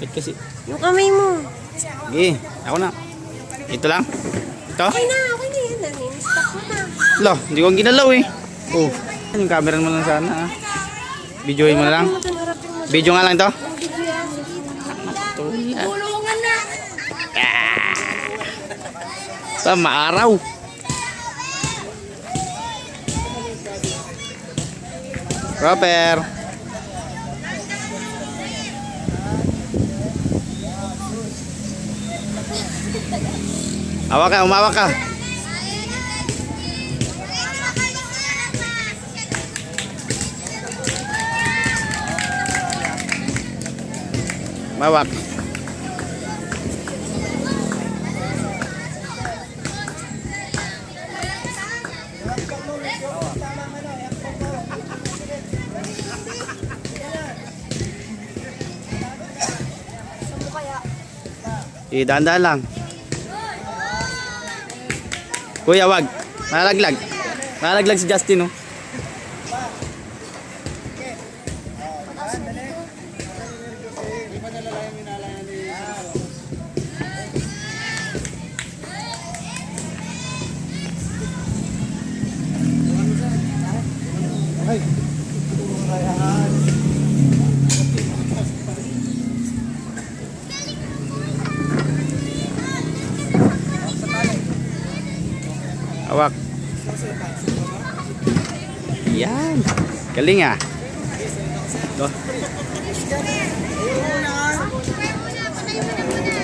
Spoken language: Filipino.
Lapit kasi. Yung kamay mo. Sige, ako na. Ito lang. Ito. Okay na yan. Nani-stop mo na. Lo, hindi ko ginalaw eh. Oh, yung camera mo lang sana. Videoin mo na lang. Harapin mo. Video nga lang ito. Video yan. Tulungan na. Sa maaraw. Proper. Hawak ka, umawak ka. Umawak. Dahan-dahan lang. Kuya, wag. Malaglag. Malaglag si Justin, oh. Hawak. Yan. Galing ah. Ito.